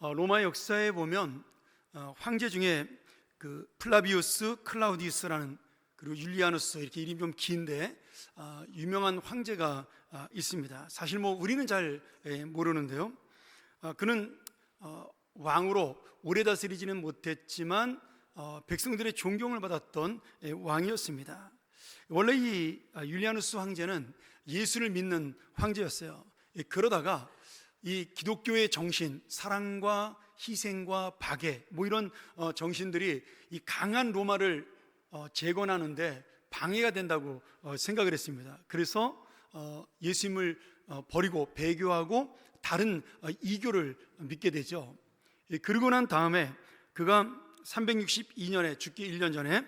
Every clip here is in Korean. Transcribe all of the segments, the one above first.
로마 역사에 보면 황제 중에 그 플라비우스, 클라우디우스라는, 그리고 율리아누스, 이렇게 이름이 좀 긴데 유명한 황제가 있습니다. 사실 우리는 잘 모르는데요. 그는 왕으로 오래 다스리지는 못했지만 백성들의 존경을 받았던 왕이었습니다. 원래 이 율리아누스 황제는 예수를 믿는 황제였어요. 그러다가 이 기독교의 정신, 사랑과 희생과 박애, 이런 정신들이 이 강한 로마를 재건하는데 방해가 된다고 생각을 했습니다. 그래서 예수님을 버리고 배교하고 다른 이교를 믿게 되죠. 그러고 난 다음에 그가 362년에 죽기 1년 전에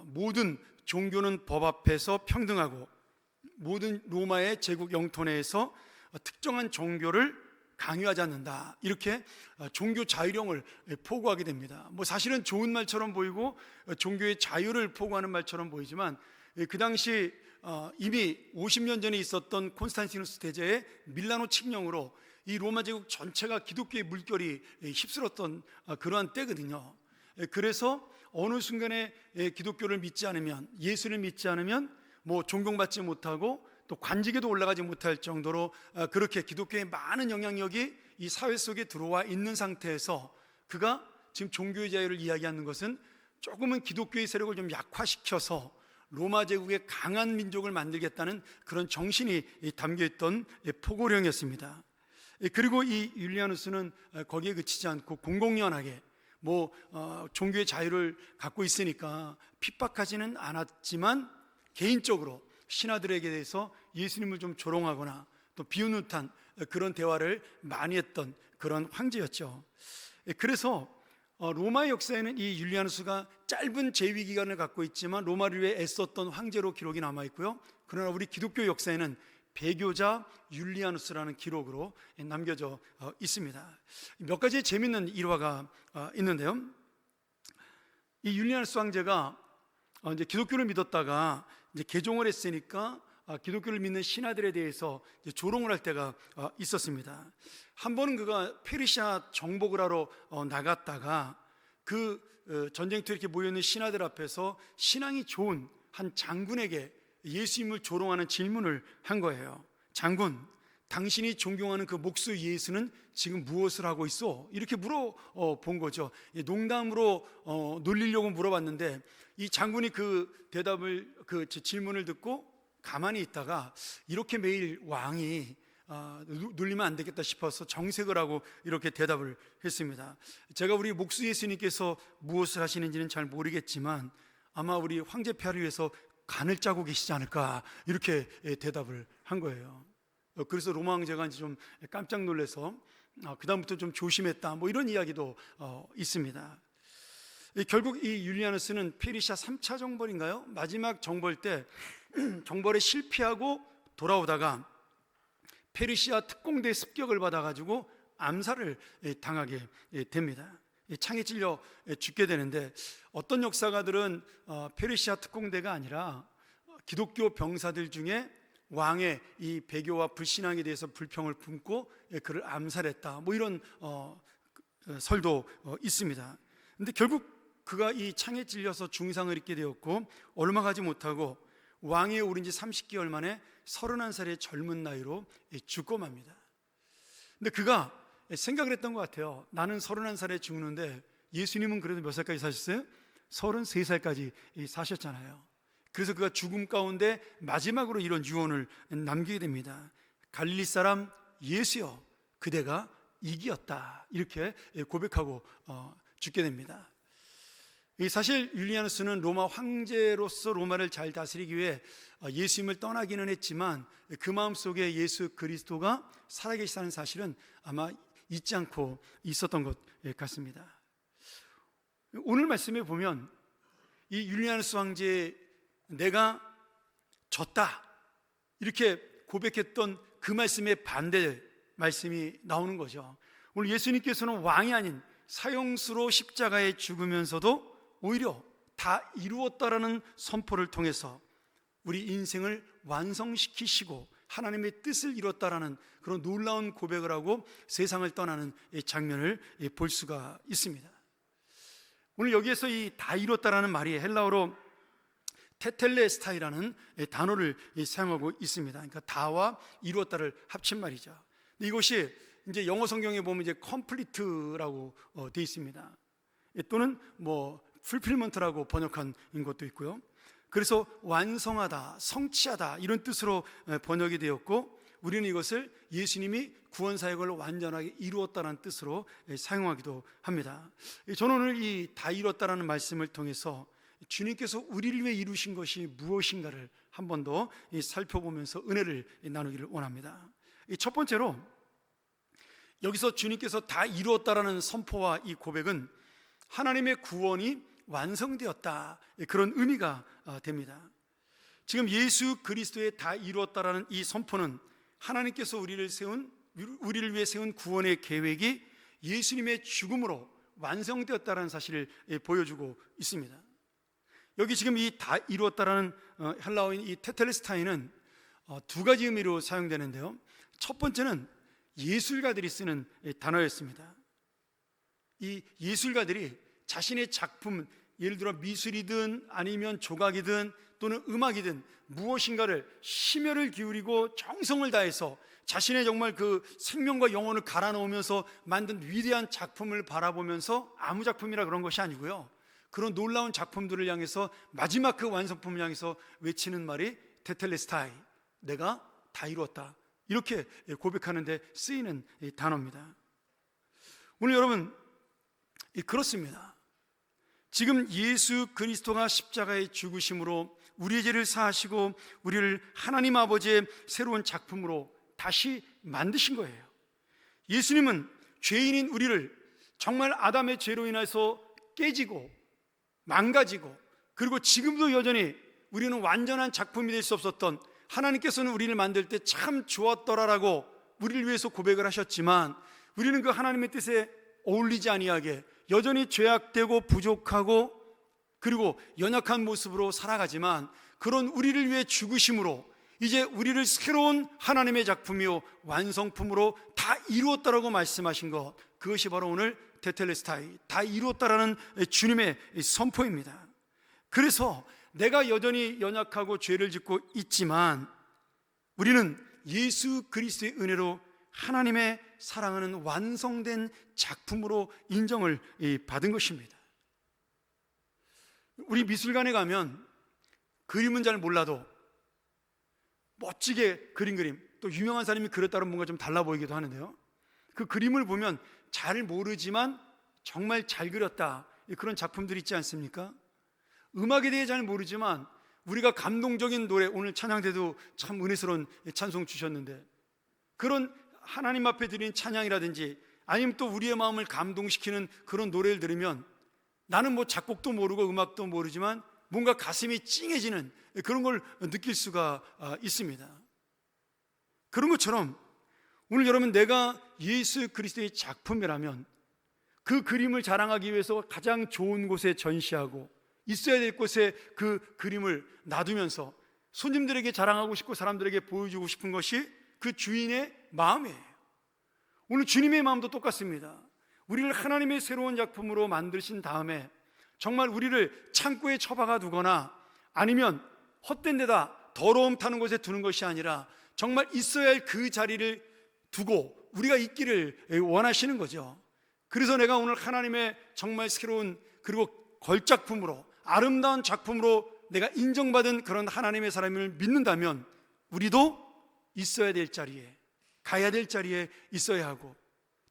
모든 종교는 법 앞에서 평등하고 모든 로마의 제국 영토 내에서 특정한 종교를 강요하지 않는다, 이렇게 종교 자유령을 포고하게 됩니다. 사실은 좋은 말처럼 보이고 종교의 자유를 포고하는 말처럼 보이지만 그 당시 이미 50년 전에 있었던 콘스탄티누스 대제의 밀라노 칙령으로 이 로마 제국 전체가 기독교의 물결이 휩쓸었던 그러한 때거든요. 그래서 어느 순간에 기독교를 믿지 않으면, 예수를 믿지 않으면 존경받지 못하고 또 관직에도 올라가지 못할 정도로 그렇게 기독교의 많은 영향력이 이 사회 속에 들어와 있는 상태에서 그가 지금 종교의 자유를 이야기하는 것은 조금은 기독교의 세력을 좀 약화시켜서 로마 제국의 강한 민족을 만들겠다는 그런 정신이 담겨있던 포고령이었습니다. 그리고 이 율리아누스는 거기에 그치지 않고 공공연하게 종교의 자유를 갖고 있으니까 핍박하지는 않았지만 개인적으로 신하들에게 대해서 예수님을 좀 조롱하거나 또 비웃는 듯한 그런 대화를 많이 했던 그런 황제였죠. 그래서 로마 역사에는 이 율리아누스가 짧은 재위 기간을 갖고 있지만 로마를 위해 애썼던 황제로 기록이 남아 있고요. 그러나 우리 기독교 역사에는 배교자 율리아누스라는 기록으로 남겨져 있습니다. 몇 가지 재미있는 일화가 있는데요. 이 율리아누스 황제가 이제 기독교를 믿었다가 이제 개종을 했으니까 기독교를 믿는 신하들에 대해서 조롱을 할 때가 있었습니다. 한 번은 그가 페르시아 정복을 하러 나갔다가 그 전쟁터에 이렇게 모여있는 신하들 앞에서 신앙이 좋은 한 장군에게 예수님을 조롱하는 질문을 한 거예요. 장군, 당신이 존경하는 그 목수 예수는 지금 무엇을 하고 있어? 이렇게 물어본 거죠. 농담으로 놀리려고 물어봤는데 이 장군이 그 대답을, 그 질문을 듣고 가만히 있다가 이렇게 매일 왕이 놀리면 안 되겠다 싶어서 정색을 하고 이렇게 대답을 했습니다. 제가 우리 목수 예수님께서 무엇을 하시는지는 잘 모르겠지만 아마 우리 황제 폐하를 위해서 간을 짜고 계시지 않을까, 이렇게 대답을 한 거예요. 그래서 로마 황제가 이제 좀 깜짝 놀라서 그다음부터 좀 조심했다, 이런 이야기도 있습니다. 결국 이 율리아누스는 페르시아 3차 정벌인가요? 마지막 정벌 때 정벌에 실패하고 돌아오다가 페르시아 특공대 습격을 받아가지고 암살을 당하게 됩니다. 창에 찔려 죽게 되는데 어떤 역사가들은 페르시아 특공대가 아니라 기독교 병사들 중에 왕의 이 배교와 불신앙에 대해서 불평을 품고 그를 암살했다, 이런 설도 있습니다. 근데 결국 그가 이 창에 찔려서 중상을 입게 되었고 얼마 가지 못하고 왕위에 오른 지 30개월 만에 31살의 젊은 나이로 죽고 맙니다. 근데 그가 생각을 했던 것 같아요. 나는 31살에 죽는데 예수님은 그래도 몇 살까지 사셨어요? 33살까지 사셨잖아요. 그래서 그가 죽음 가운데 마지막으로 이런 유언을 남기게 됩니다. 갈릴리 사람 예수여, 그대가 이기었다, 이렇게 고백하고 죽게 됩니다. 사실 율리아누스는 로마 황제로서 로마를 잘 다스리기 위해 예수님을 떠나기는 했지만 그 마음속에 예수 그리스도가 살아계시다는 사실은 아마 잊지 않고 있었던 것 같습니다. 오늘 말씀에 보면 이 율리아누스 황제, 내가 졌다, 이렇게 고백했던 그 말씀의 반대 말씀이 나오는 거죠. 오늘 예수님께서는 왕이 아닌 사형수로 십자가에 죽으면서도 오히려 다 이루었다라는 선포를 통해서 우리 인생을 완성시키시고 하나님의 뜻을 이뤘다라는 그런 놀라운 고백을 하고 세상을 떠나는 장면을 볼 수가 있습니다. 오늘 여기에서 이 다 이뤘다라는 말이 헬라어로 테텔레스타이라는 단어를 사용하고 있습니다. 그러니까 다와 이루었다를 합친 말이죠. 이것이 이제 영어 성경에 보면 이제 complete라고 되어 있습니다. 또는 뭐 fulfillment라고 번역한 것도 있고요. 그래서 완성하다, 성취하다 이런 뜻으로 번역이 되었고, 우리는 이것을 예수님이 구원 사역을 완전하게 이루었다는 뜻으로 사용하기도 합니다. 저는 오늘 이 다 이뤘다라는 말씀을 통해서 주님께서 우리를 위해 이루신 것이 무엇인가를 한 번 더 살펴보면서 은혜를 나누기를 원합니다. 첫 번째로 여기서 주님께서 다 이루었다라는 선포와 이 고백은 하나님의 구원이 완성되었다, 그런 의미가 됩니다. 지금 예수 그리스도의 다 이루었다라는 이 선포는 하나님께서 우리를 위해 세운 구원의 계획이 예수님의 죽음으로 완성되었다라는 사실을 보여주고 있습니다. 여기 지금 이 다 이루었다라는 헬라어인 이 테텔레스타이는 두 가지 의미로 사용되는데요. 첫 번째는 예술가들이 쓰는 단어였습니다. 이 예술가들이 자신의 작품, 예를 들어 미술이든 아니면 조각이든 또는 음악이든 무엇인가를 심혈을 기울이고 정성을 다해서 자신의 정말 그 생명과 영혼을 갈아 넣으면서 만든 위대한 작품을 바라보면서, 아무 작품이라 그런 것이 아니고요, 그런 놀라운 작품들을 향해서 마지막 그 완성품을 향해서 외치는 말이 테텔레스타이, 내가 다 이루었다, 이렇게 고백하는 데 쓰이는 단어입니다. 오늘 여러분, 그렇습니다. 지금 예수 그리스도가 십자가의 죽으심으로 우리의 죄를 사하시고 우리를 하나님 아버지의 새로운 작품으로 다시 만드신 거예요. 예수님은 죄인인 우리를 정말 아담의 죄로 인해서 깨지고 망가지고, 그리고 지금도 여전히 우리는 완전한 작품이 될 수 없었던, 하나님께서는 우리를 만들 때 참 좋았더라라고 우리를 위해서 고백을 하셨지만, 우리는 그 하나님의 뜻에 어울리지 아니하게 여전히 죄악되고 부족하고 그리고 연약한 모습으로 살아가지만, 그런 우리를 위해 죽으심으로 이제 우리를 새로운 하나님의 작품이요 완성품으로 다 이루었다라고 말씀하신 것, 그것이 바로 오늘 테텔레스타이, 다 이루었다라는 주님의 선포입니다. 그래서 내가 여전히 연약하고 죄를 짓고 있지만 우리는 예수 그리스도의 은혜로 하나님의 사랑하는 완성된 작품으로 인정을 받은 것입니다. 우리 미술관에 가면 그림은 잘 몰라도 멋지게 그린 그림, 또 유명한 사람이 그렸다면 뭔가 좀 달라 보이기도 하는데요, 그 그림을 보면 잘 모르지만 정말 잘 그렸다, 그런 작품들이 있지 않습니까? 음악에 대해 잘 모르지만 우리가 감동적인 노래, 오늘 찬양 때도 참 은혜스러운 찬송 주셨는데, 그런 하나님 앞에 드린 찬양이라든지 아니면 또 우리의 마음을 감동시키는 그런 노래를 들으면 나는 뭐 작곡도 모르고 음악도 모르지만 뭔가 가슴이 찡해지는 그런 걸 느낄 수가 있습니다. 그런 것처럼 오늘 여러분, 내가 예수 그리스도의 작품이라면 그 그림을 자랑하기 위해서 가장 좋은 곳에 전시하고 있어야 될 곳에 그 그림을 놔두면서 손님들에게 자랑하고 싶고 사람들에게 보여주고 싶은 것이 그 주인의 마음이에요. 오늘 주님의 마음도 똑같습니다. 우리를 하나님의 새로운 작품으로 만드신 다음에 정말 우리를 창고에 처박아 두거나 아니면 헛된 데다 더러움 타는 곳에 두는 것이 아니라 정말 있어야 할 그 자리를 두고 우리가 있기를 원하시는 거죠. 그래서 내가 오늘 하나님의 정말 새로운 그리고 걸작품으로, 아름다운 작품으로 내가 인정받은 그런 하나님의 사람을 믿는다면 우리도 있어야 될 자리에, 가야 될 자리에 있어야 하고,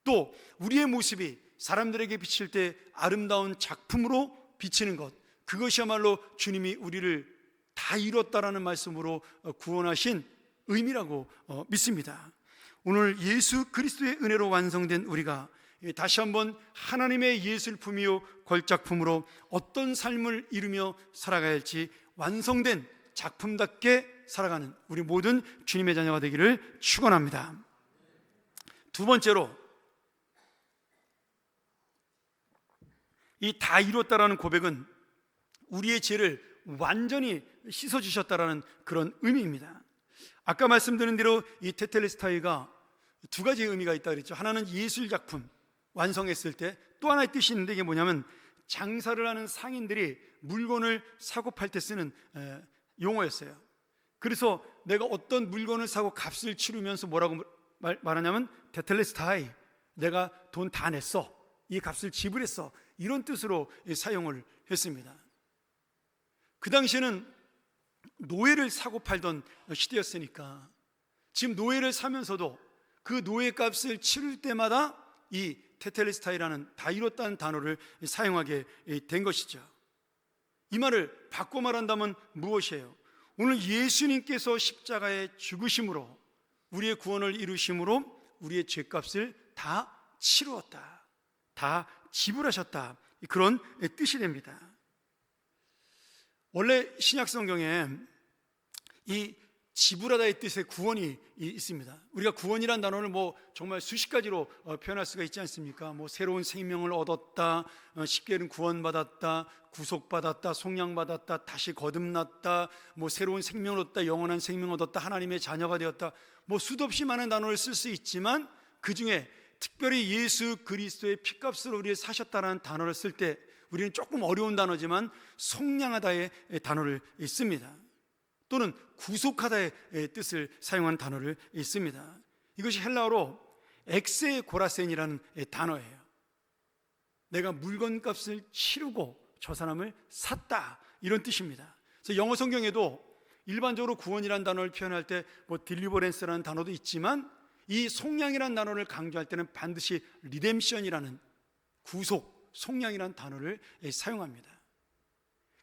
또 우리의 모습이 사람들에게 비칠 때 아름다운 작품으로 비치는 것, 그것이야말로 주님이 우리를 다 이뤘다라는 말씀으로 구원하신 의미라고 믿습니다. 오늘 예수 그리스도의 은혜로 완성된 우리가 다시 한번 하나님의 예술품이요 걸작품으로 어떤 삶을 이루며 살아가야 할지 완성된 작품답게 살아가는 우리 모든 주님의 자녀가 되기를 축원합니다. 두 번째로, 이 다 이뤘다라는 고백은 우리의 죄를 완전히 씻어주셨다라는 그런 의미입니다. 아까 말씀드린 대로 이 테텔레스타이가 두 가지 의미가 있다 그랬죠. 하나는 예술 작품 완성했을 때, 또 하나의 뜻이 있는데 이게 뭐냐면 장사를 하는 상인들이 물건을 사고 팔 때 쓰는 용어였어요. 그래서 내가 어떤 물건을 사고 값을 치르면서 뭐라고 말하냐면 테텔레스타이, 내가 돈 다 냈어, 이 값을 지불했어, 이런 뜻으로 사용을 했습니다. 그 당시에는 노예를 사고 팔던 시대였으니까 지금 노예를 사면서도 그 노예 값을 치를 때마다 이 테텔레스타이라는 다 이뤘다는 단어를 사용하게 된 것이죠. 이 말을 바꿔 말한다면 무엇이에요? 오늘 예수님께서 십자가에 죽으심으로 우리의 구원을 이루심으로 우리의 죄값을 다 치루었다, 다 지불하셨다, 그런 뜻이 됩니다. 원래 신약 성경에 이 지불하다의 뜻의 구원이 있습니다. 우리가 구원이란 단어를 정말 수십 가지로 표현할 수가 있지 않습니까? 새로운 생명을 얻었다, 쉽게는 구원받았다, 구속받았다, 속량받았다, 다시 거듭났다, 새로운 생명을 얻었다, 영원한 생명을 얻었다, 하나님의 자녀가 되었다, 수도 없이 많은 단어를 쓸 수 있지만 그 중에 특별히 예수 그리스도의 피값으로 우리를 사셨다는 단어를 쓸 때 우리는 조금 어려운 단어지만 속량하다의 단어를 씁니다. 또는 구속하다의 뜻을 사용한 단어를 씁니다. 이것이 헬라어로 엑세고라센이라는 단어예요. 내가 물건값을 치르고 저 사람을 샀다, 이런 뜻입니다. 그래서 영어 성경에도 일반적으로 구원이라는 단어를 표현할 때 딜리버랜스라는 단어도 있지만 이 속량이라는 단어를 강조할 때는 반드시 리뎀션이라는 구속, 속량이라는 단어를 사용합니다.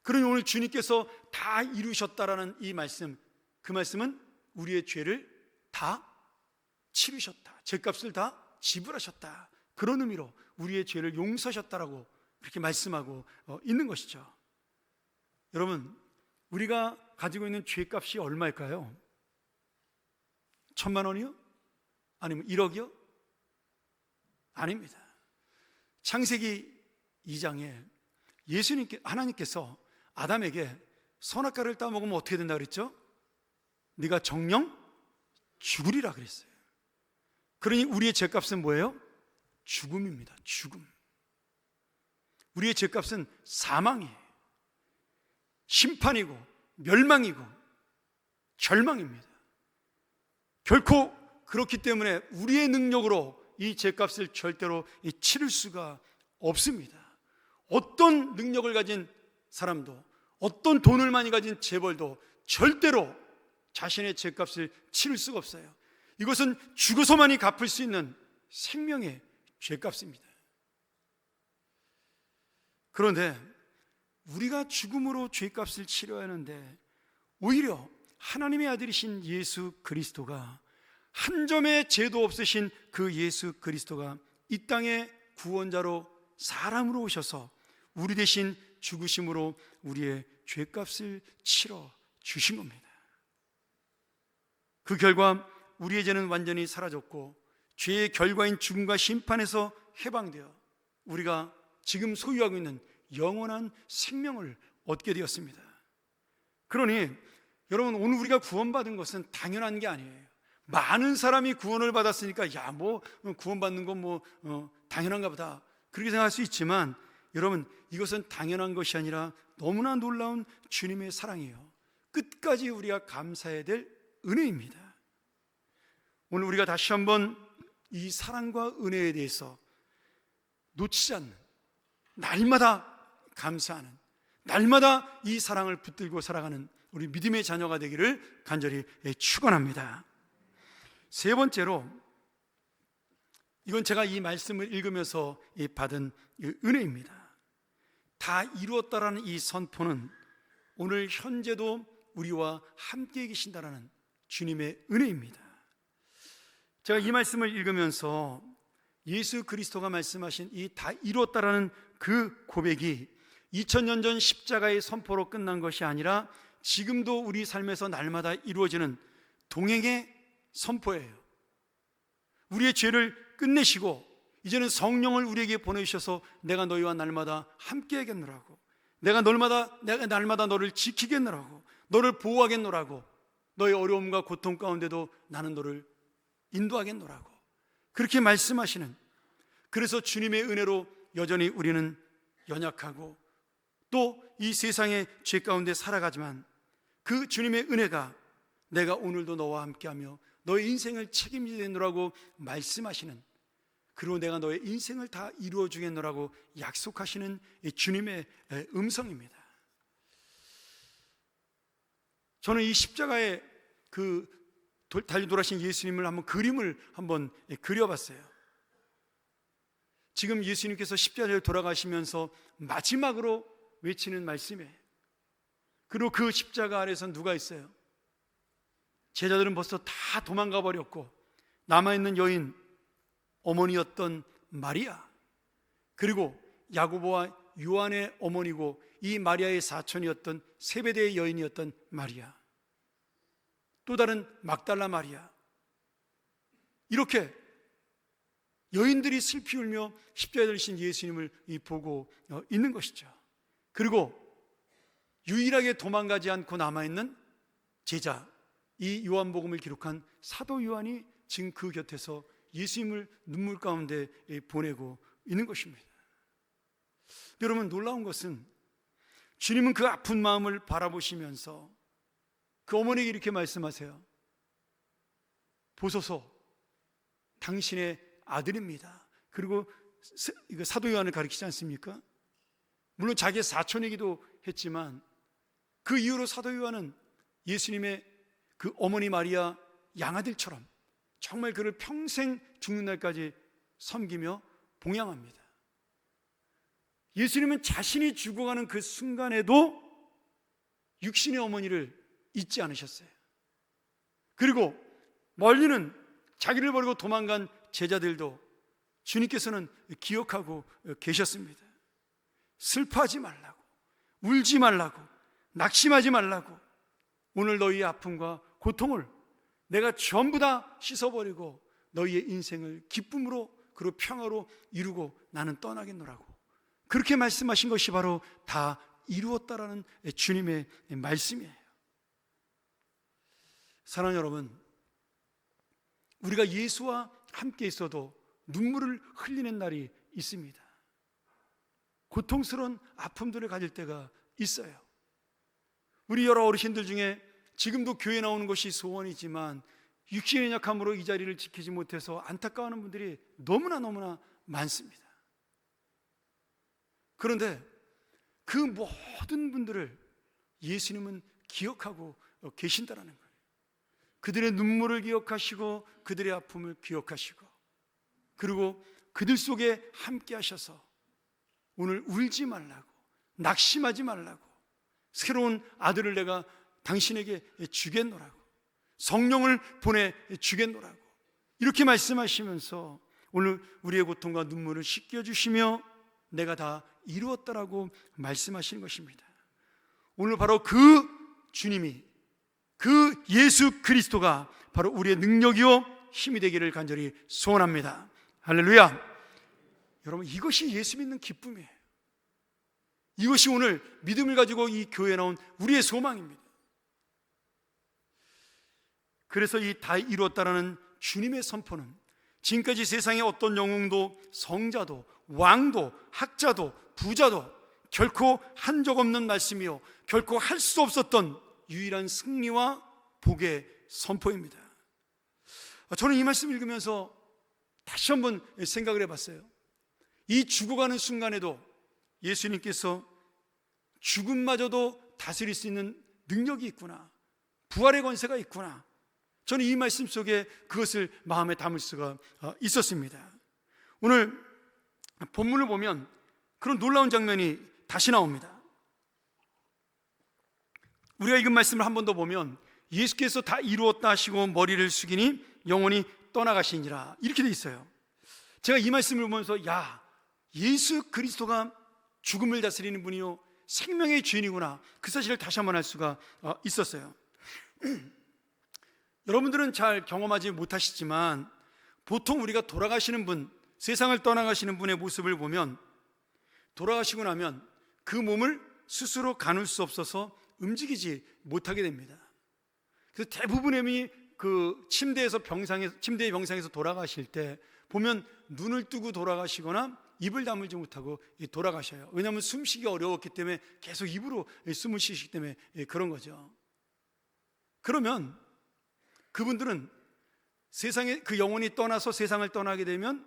그러니 오늘 주님께서 다 이루셨다라는 이 말씀, 그 말씀은 우리의 죄를 다 치르셨다, 죄값을 다 지불하셨다, 그런 의미로 우리의 죄를 용서하셨다라고 그렇게 말씀하고 있는 것이죠. 여러분, 우리가 가지고 있는 죄값이 얼마일까요? 1,000만 원이요? 아니면 1억이요? 아닙니다. 창세기 2장에 하나님께서 아담에게 선악과를 따먹으면 어떻게 된다 그랬죠? 네가 정령 죽으리라 그랬어요. 그러니 우리의 죄값은 뭐예요? 죽음입니다. 죽음. 우리의 죄값은 사망이에요. 심판이고 멸망이고 절망입니다. 결코 그렇기 때문에 우리의 능력으로 이 죄값을 절대로 치를 수가 없습니다. 어떤 능력을 가진 사람도, 어떤 돈을 많이 가진 재벌도 절대로 자신의 죄값을 치를 수가 없어요. 이것은 죽어서만이 갚을 수 있는 생명의 죄값입니다. 그런데 우리가 죽음으로 죄값을 치러야 하는데 오히려 하나님의 아들이신 예수 그리스도가, 한 점의 죄도 없으신 그 예수 그리스도가 이 땅에 구원자로 사람으로 오셔서 우리 대신 죽으심으로 우리의 죄값을 치러 주신 겁니다. 그 결과 우리의 죄는 완전히 사라졌고 죄의 결과인 죽음과 심판에서 해방되어 우리가 지금 소유하고 있는 영원한 생명을 얻게 되었습니다. 그러니 여러분, 오늘 우리가 구원받은 것은 당연한 게 아니에요. 많은 사람이 구원을 받았으니까 구원받는 건 당연한가 보다, 그렇게 생각할 수 있지만 여러분, 이것은 당연한 것이 아니라 너무나 놀라운 주님의 사랑이에요. 끝까지 우리가 감사해야 될 은혜입니다. 오늘 우리가 다시 한번 이 사랑과 은혜에 대해서 놓치지 않는, 날마다 감사하는, 날마다 이 사랑을 붙들고 살아가는 우리 믿음의 자녀가 되기를 간절히 축원합니다. 세 번째로, 이건 제가 이 말씀을 읽으면서 받은 은혜입니다. 다 이루었다라는 이 선포는 오늘 현재도 우리와 함께 계신다라는 주님의 은혜입니다. 제가 이 말씀을 읽으면서 예수 그리스도가 말씀하신 이 다 이루었다라는 그 고백이 2000년 전 십자가의 선포로 끝난 것이 아니라 지금도 우리 삶에서 날마다 이루어지는 동행의 선포예요. 우리의 죄를 끝내시고 이제는 성령을 우리에게 보내주셔서 내가 너희와 날마다 함께 하겠노라고, 내가 날마다 너를 지키겠노라고, 너를 보호하겠노라고 너의 어려움과 고통 가운데도 나는 너를 인도하겠노라고 그렇게 말씀하시는, 그래서 주님의 은혜로 여전히 우리는 연약하고 또 이 세상의 죄 가운데 살아가지만 그 주님의 은혜가 내가 오늘도 너와 함께하며 너의 인생을 책임지겠노라고 말씀하시는, 그리고 내가 너의 인생을 다 이루어 주겠노라고 약속하시는 이 주님의 음성입니다. 저는 이 십자가에 그 달려 돌아가신 예수님을 한번 그림을 한번 그려봤어요. 지금 예수님께서 십자가에 돌아가시면서 마지막으로 외치는 말씀이에요. 그리고 그 십자가 아래에서 누가 있어요? 제자들은 벌써 다 도망가 버렸고 남아있는 여인, 어머니였던 마리아, 그리고 야고보와 요한의 어머니고 이 마리아의 사촌이었던 세베대의 여인이었던 마리아, 또 다른 막달라 마리아, 이렇게 여인들이 슬피 울며 십자가에 달리신 예수님을 보고 있는 것이죠. 그리고 유일하게 도망가지 않고 남아있는 제자, 이 요한복음을 기록한 사도 요한이 지금 그 곁에서 예수님을 눈물 가운데 보내고 있는 것입니다. 여러분, 놀라운 것은 주님은 그 아픈 마음을 바라보시면서 그 어머니에게 이렇게 말씀하세요. 보소서, 당신의 아들입니다. 그리고 사도 요한을 가리키지 않습니까? 물론 자기의 사촌이기도 했지만 그 이후로 사도 요한은 예수님의 그 어머니 마리아 양아들처럼 정말 그를 평생 죽는 날까지 섬기며 봉양합니다. 예수님은 자신이 죽어가는 그 순간에도 육신의 어머니를 잊지 않으셨어요. 그리고 멀리는 자기를 버리고 도망간 제자들도 주님께서는 기억하고 계셨습니다. 슬퍼하지 말라고, 울지 말라고, 낙심하지 말라고, 오늘 너희의 아픔과 고통을 내가 전부 다 씻어버리고 너희의 인생을 기쁨으로 그리고 평화로 이루고 나는 떠나겠노라고 그렇게 말씀하신 것이 바로 다 이루었다라는 주님의 말씀이에요. 사랑하는 여러분, 우리가 예수와 함께 있어도 눈물을 흘리는 날이 있습니다. 고통스러운 아픔들을 가질 때가 있어요. 우리 여러 어르신들 중에 지금도 교회 나오는 것이 소원이지만 육신의 약함으로 이 자리를 지키지 못해서 안타까워하는 분들이 너무나 많습니다. 그런데 그 모든 분들을 예수님은 기억하고 계신다라는 거예요. 그들의 눈물을 기억하시고 그들의 아픔을 기억하시고 그리고 그들 속에 함께 하셔서 오늘 울지 말라고, 낙심하지 말라고, 새로운 아들을 내가 당신에게 주겠노라고, 성령을 보내주겠노라고 이렇게 말씀하시면서 오늘 우리의 고통과 눈물을 씻겨주시며 내가 다 이루었다라고 말씀하시는 것입니다. 오늘 바로 그 주님이, 그 예수 그리스도가 바로 우리의 능력이요 힘이 되기를 간절히 소원합니다. 할렐루야. 여러분, 이것이 예수 믿는 기쁨이에요. 이것이 오늘 믿음을 가지고 이 교회에 나온 우리의 소망입니다. 그래서 이 다 이루었다라는 주님의 선포는 지금까지 세상의 어떤 영웅도 성자도 왕도 학자도 부자도 결코 한 적 없는 말씀이요 결코 할 수 없었던 유일한 승리와 복의 선포입니다. 저는 이 말씀 읽으면서 다시 한번 생각을 해봤어요. 이 죽어가는 순간에도 예수님께서 죽음마저도 다스릴 수 있는 능력이 있구나, 부활의 권세가 있구나, 저는 이 말씀 속에 그것을 마음에 담을 수가 있었습니다. 오늘 본문을 보면 그런 놀라운 장면이 다시 나옵니다. 우리가 읽은 말씀을 한 번 더 보면 예수께서 다 이루었다 하시고 머리를 숙이니 영혼이 떠나가시니라 이렇게 돼 있어요. 제가 이 말씀을 보면서 예수 그리스도가 죽음을 다스리는 분이요 생명의 주인이구나, 그 사실을 다시 한번 알 수가 있었어요. 여러분들은 잘 경험하지 못하시지만 보통 우리가 돌아가시는 분, 세상을 떠나가시는 분의 모습을 보면 돌아가시고 나면 그 몸을 스스로 가눌 수 없어서 움직이지 못하게 됩니다. 그래서 대부분의 분이 그 침대의 병상에서 돌아가실 때 보면 눈을 뜨고 돌아가시거나 입을 다물지 못하고 돌아가셔요. 왜냐하면 숨쉬기 어려웠기 때문에 계속 입으로 숨을 쉬시기 때문에 그런 거죠. 그러면 그분들은 세상에 그 영혼이 떠나서 세상을 떠나게 되면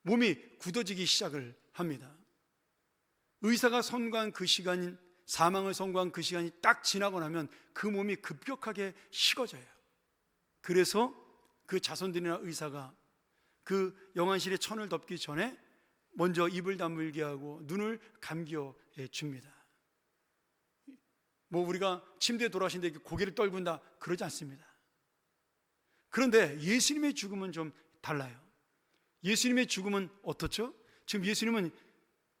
몸이 굳어지기 시작을 합니다. 의사가 선고한 그 시간인 사망을 선고한 그 시간이 딱 지나고 나면 그 몸이 급격하게 식어져요. 그래서 그 자손들이나 의사가 그 영안실에 천을 덮기 전에 먼저 입을 다물게 하고 눈을 감겨 줍니다. 뭐 우리가 침대에 돌아가신데 고개를 떨군다 그러지 않습니다. 그런데 예수님의 죽음은 좀 달라요. 예수님의 죽음은 어떻죠? 지금 예수님은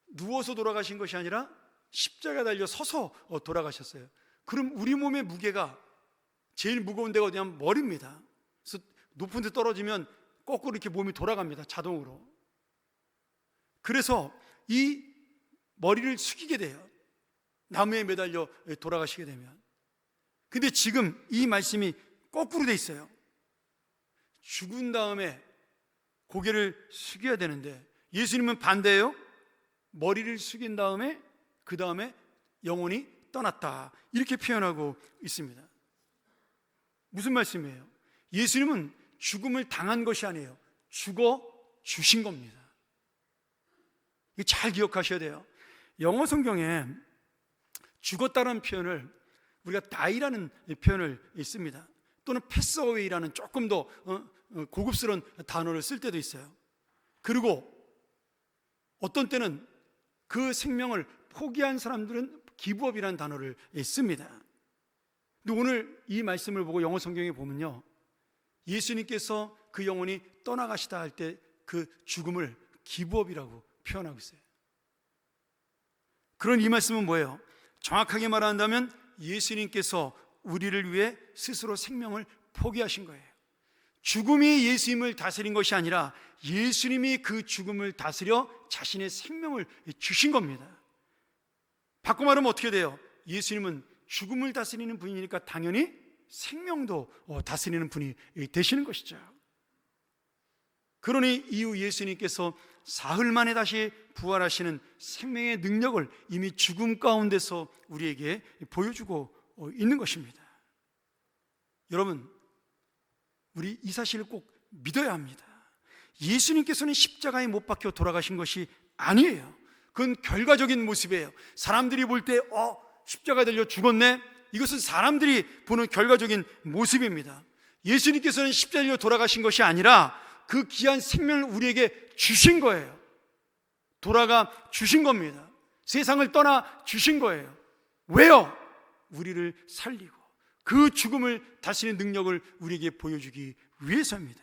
누워서 돌아가신 것이 아니라 십자가 달려 서서 돌아가셨어요. 그럼 우리 몸의 무게가 제일 무거운 데가 어디냐면 머리입니다. 그래서 높은 데 떨어지면 거꾸로 이렇게 몸이 돌아갑니다. 자동으로. 그래서 이 머리를 숙이게 돼요. 나무에 매달려 돌아가시게 되면. 근데 지금 이 말씀이 거꾸로 돼 있어요. 죽은 다음에 고개를 숙여야 되는데 예수님은 반대예요. 머리를 숙인 다음에 그 다음에 영혼이 떠났다 이렇게 표현하고 있습니다. 무슨 말씀이에요? 예수님은 죽음을 당한 것이 아니에요. 죽어 주신 겁니다. 이거 잘 기억하셔야 돼요. 영어 성경에 죽었다는 표현을 우리가 die라는 표현을 씁니다. 또는 pass away라는 조금 더 고급스러운 단어를 쓸 때도 있어요. 그리고 어떤 때는 그 생명을 포기한 사람들은 기브업이라는 단어를 씁니다. 근데 오늘 이 말씀을 보고 영어 성경에 보면요, 예수님께서 그 영혼이 떠나가시다 할 때 그 죽음을 기브업이라고 표현하고 있어요. 그런 이 말씀은 뭐예요? 정확하게 말한다면 예수님께서 우리를 위해 스스로 생명을 포기하신 거예요. 죽음이 예수님을 다스린 것이 아니라 예수님이 그 죽음을 다스려 자신의 생명을 주신 겁니다. 바꿔 말하면 어떻게 돼요? 예수님은 죽음을 다스리는 분이니까 당연히 생명도 다스리는 분이 되시는 것이죠. 그러니 이후 예수님께서 사흘 만에 다시 부활하시는 생명의 능력을 이미 죽음 가운데서 우리에게 보여주고 있는 것입니다. 여러분, 우리 이 사실을 꼭 믿어야 합니다. 예수님께서는 십자가에 못 박혀 돌아가신 것이 아니에요. 그건 결과적인 모습이에요. 사람들이 볼 때 십자가에 달려 죽었네, 이것은 사람들이 보는 결과적인 모습입니다. 예수님께서는 십자가에 달려 돌아가신 것이 아니라 그 귀한 생명을 우리에게 주신 거예요. 돌아가 주신 겁니다. 세상을 떠나 주신 거예요. 왜요? 우리를 살리고 그 죽음을 다스리는 능력을 우리에게 보여주기 위해서입니다.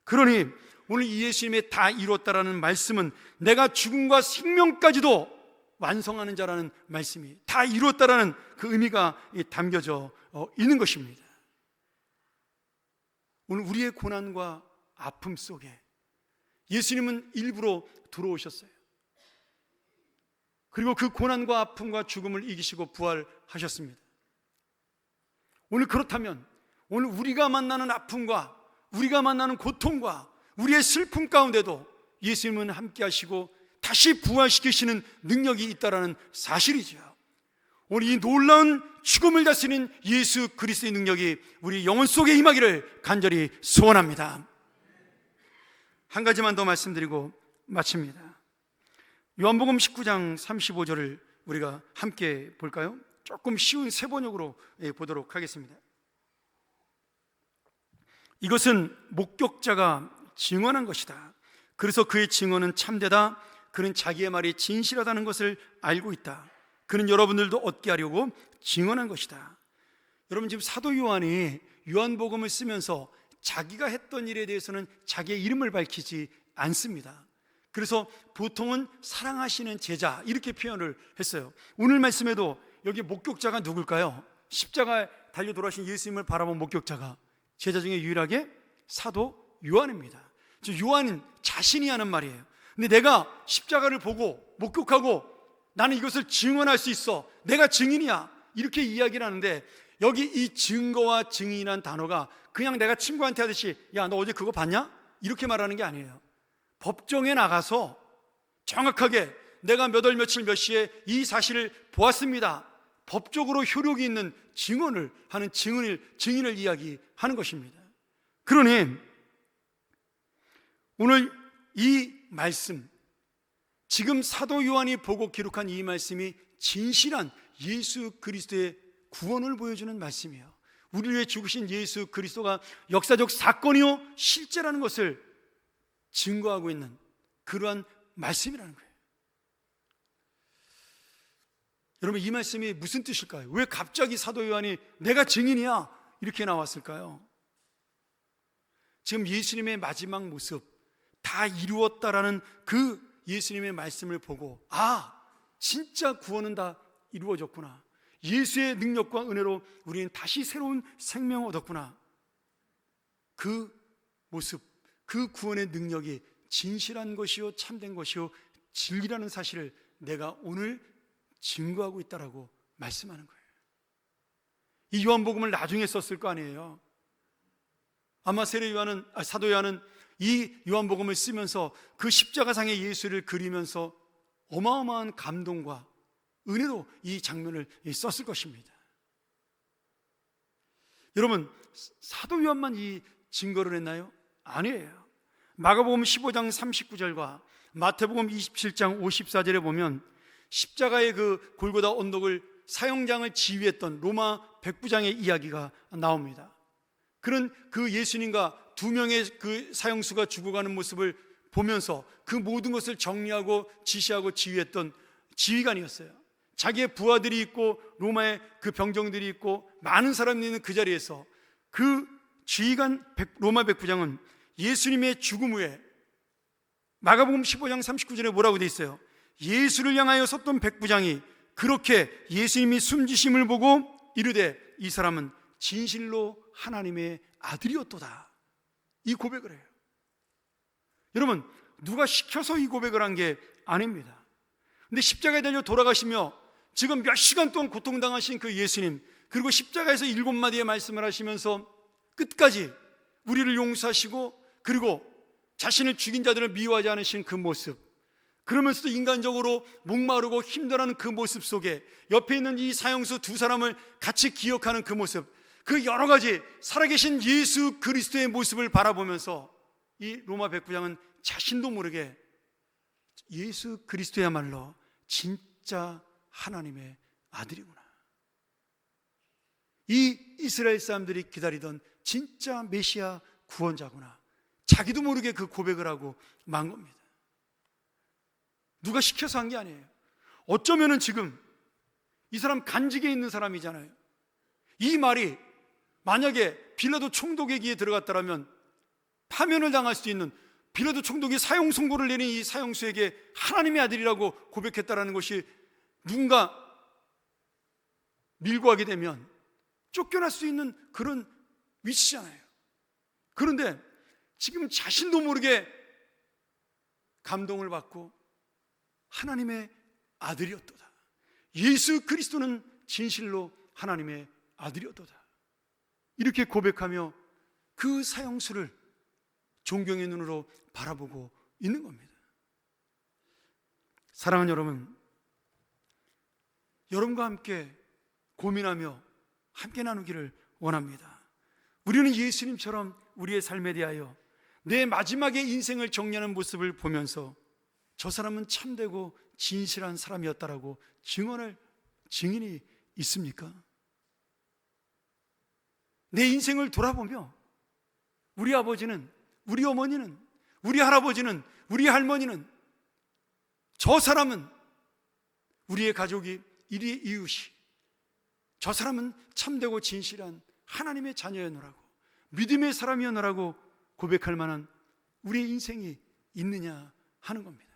그러니 오늘 이 예수님의 다 이뤘다라는 말씀은 내가 죽음과 생명까지도 완성하는 자라는 말씀이 다 이뤘다라는 그 의미가 담겨져 있는 것입니다. 오늘 우리의 고난과 아픔 속에 예수님은 일부러 들어오셨어요. 그리고 그 고난과 아픔과 죽음을 이기시고 부활하셨습니다. 오늘 그렇다면 오늘 우리가 만나는 아픔과 우리가 만나는 고통과 우리의 슬픔 가운데도 예수님은 함께 하시고 다시 부활시키시는 능력이 있다는 사실이죠. 오늘 이 놀라운 죽음을 다스리는 예수 그리스도의 능력이 우리 영혼 속에 임하기를 간절히 소원합니다. 한 가지만 더 말씀드리고 마칩니다. 요한복음 19장 35절을 우리가 함께 볼까요? 조금 쉬운 세 번역으로 보도록 하겠습니다. 이것은 목격자가 증언한 것이다. 그래서 그의 증언은 참되다. 그는 자기의 말이 진실하다는 것을 알고 있다. 그는 여러분들도 얻게 하려고 증언한 것이다. 여러분, 지금 사도 요한이 요한복음을 쓰면서 자기가 했던 일에 대해서는 자기의 이름을 밝히지 않습니다. 그래서 보통은 사랑하시는 제자 이렇게 표현을 했어요. 오늘 말씀에도 여기 목격자가 누굴까요? 십자가에 달려 돌아가신 예수님을 바라본 목격자가 제자 중에 유일하게 사도 요한입니다. 요한은 자신이 하는 말이에요. 근데 내가 십자가를 보고 목격하고 나는 이것을 증언할 수 있어, 내가 증인이야, 이렇게 이야기를 하는데 여기 이 증거와 증인이란 단어가 그냥 내가 친구한테 하듯이 야, 너 어제 그거 봤냐? 이렇게 말하는 게 아니에요. 법정에 나가서 정확하게 내가 몇 월 며칠 몇 시에 이 사실을 보았습니다. 법적으로 효력이 있는 증언을 하는 증인을 이야기하는 것입니다. 그러니 오늘 이 말씀, 지금 사도 요한이 보고 기록한 이 말씀이 진실한 예수 그리스도의 구원을 보여주는 말씀이에요. 우리를 위해 죽으신 예수 그리스도가 역사적 사건이요 실제라는 것을 증거하고 있는 그러한 말씀이라는 거예요. 여러분, 이 말씀이 무슨 뜻일까요? 왜 갑자기 사도 요한이 내가 증인이야 이렇게 나왔을까요? 지금 예수님의 마지막 모습, 다 이루었다라는 그 예수님의 말씀을 보고 진짜 구원은 다 이루어졌구나, 예수의 능력과 은혜로 우리는 다시 새로운 생명을 얻었구나, 그 모습, 그 구원의 능력이 진실한 것이요 참된 것이요 진리라는 사실을 내가 오늘 증거하고 있다라고 말씀하는 거예요. 이 요한복음을 나중에 썼을 거 아니에요. 아마 사도 요한은 이 요한복음을 쓰면서 그 십자가상의 예수를 그리면서 어마어마한 감동과 은혜로 이 장면을 썼을 것입니다. 여러분, 사도 요한만 이 증거를 했나요? 아니에요. 마가복음 15장 39절과 마태복음 27장 54절에 보면 십자가의 그 골고다 언덕을 사형장을 지휘했던 로마 백부장의 이야기가 나옵니다. 그는 그 예수님과 두 명의 그 사형수가 죽어가는 모습을 보면서 그 모든 것을 정리하고 지시하고 지휘했던 지휘관이었어요. 자기의 부하들이 있고 로마의 그 병정들이 있고 많은 사람이 있는 그 자리에서 그 지휘관 로마 백부장은 예수님의 죽음 후에 마가복음 15장 39절에 뭐라고 돼 있어요? 예수를 향하여 섰던 백부장이 그렇게 예수님이 숨지심을 보고 이르되 이 사람은 진실로 하나님의 아들이었도다, 이 고백을 해요. 여러분, 누가 시켜서 이 고백을 한 게 아닙니다. 근데 십자가에 달려 돌아가시며 지금 몇 시간 동안 고통당하신 그 예수님, 그리고 십자가에서 7마디의 말씀을 하시면서 끝까지 우리를 용서하시고 그리고 자신을 죽인 자들을 미워하지 않으신 그 모습, 그러면서도 인간적으로 목마르고 힘들어하는 그 모습 속에 옆에 있는 이 사형수 두 사람을 같이 기억하는 그 모습, 그 여러 가지 살아계신 예수 그리스도의 모습을 바라보면서 이 로마 백부장은 자신도 모르게 예수 그리스도야말로 진짜 하나님의 아들이구나, 이 이스라엘 사람들이 기다리던 진짜 메시아 구원자구나, 자기도 모르게 그 고백을 하고 만 겁니다. 누가 시켜서 한 게 아니에요. 어쩌면은 지금 이 사람 간직에 있는 사람이잖아요. 이 말이 만약에 빌라도 총독에게 들어갔다면 파면을 당할 수 있는, 빌라도 총독이 사형 선고를 내린 이 사형수에게 하나님의 아들이라고 고백했다라는 것이 누군가 밀고 하게 되면 쫓겨날 수 있는 그런 위치잖아요. 그런데 지금 자신도 모르게 감동을 받고 하나님의 아들이었도다, 예수 그리스도는 진실로 하나님의 아들이었도다, 이렇게 고백하며 그 사형수를 존경의 눈으로 바라보고 있는 겁니다. 사랑하는 여러분, 여러분과 함께 고민하며 함께 나누기를 원합니다. 우리는 예수님처럼 우리의 삶에 대하여 내 마지막의 인생을 정리하는 모습을 보면서 저 사람은 참되고 진실한 사람이었다라고 증언할 증인이 있습니까? 내 인생을 돌아보며 우리 아버지는, 우리 어머니는, 우리 할아버지는, 우리 할머니는, 저 사람은, 우리의 가족이, 우리 이웃이, 저 사람은 참되고 진실한 하나님의 자녀였노라고, 믿음의 사람이었노라고 고백할 만한 우리의 인생이 있느냐 하는 겁니다.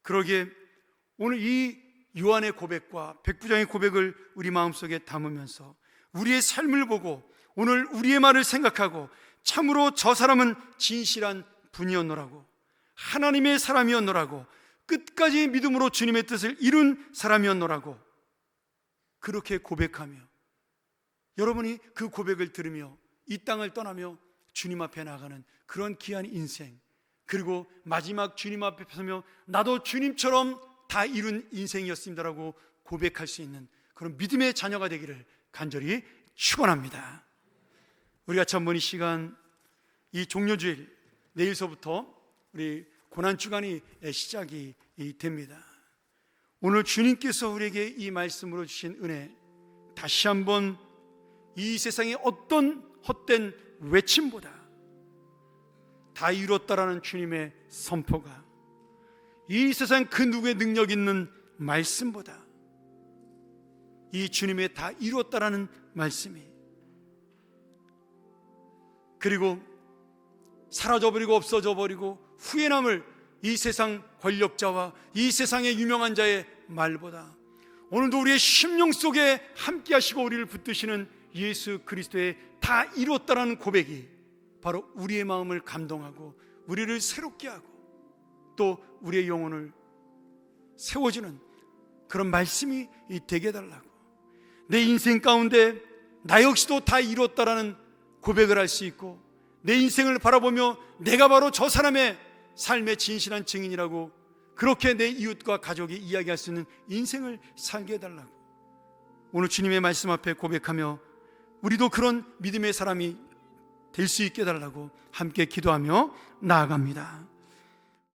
그러기에 오늘 이 요한의 고백과 백부장의 고백을 우리 마음속에 담으면서 우리의 삶을 보고 오늘 우리의 말을 생각하고 참으로 저 사람은 진실한 분이었노라고, 하나님의 사람이었노라고, 끝까지 믿음으로 주님의 뜻을 이룬 사람이었노라고, 그렇게 고백하며 여러분이 그 고백을 들으며 이 땅을 떠나며 주님 앞에 나가는 그런 귀한 인생, 그리고 마지막 주님 앞에 서며 나도 주님처럼 다 이룬 인생이었습니다라고 고백할 수 있는 그런 믿음의 자녀가 되기를 간절히 축원합니다. 우리가 한번 이 시간, 이 종료주일, 내일서부터 우리 고난주간이 시작이 됩니다. 오늘 주님께서 우리에게 이 말씀으로 주신 은혜, 다시 한번 이 세상의 어떤 헛된 외침보다 다 이뤘다라는 주님의 선포가, 이 세상 그 누구의 능력 있는 말씀보다 이 주님의 다 이뤘다라는 말씀이, 그리고 사라져버리고 없어져버리고 후회 남을 이 세상 권력자와 이 세상의 유명한 자의 말보다 오늘도 우리의 심령 속에 함께 하시고 우리를 붙드시는 예수 그리스도의 다 이뤘다라는 고백이 바로 우리의 마음을 감동하고 우리를 새롭게 하고 또 우리의 영혼을 세워주는 그런 말씀이 되게 해달라고, 내 인생 가운데 나 역시도 다 이뤘다라는 고백을 할 수 있고 내 인생을 바라보며 내가 바로 저 사람의 삶의 진실한 증인이라고 그렇게 내 이웃과 가족이 이야기할 수 있는 인생을 살게 해달라고 오늘 주님의 말씀 앞에 고백하며 우리도 그런 믿음의 사람이 될 수 있게 해달라고 함께 기도하며 나아갑니다.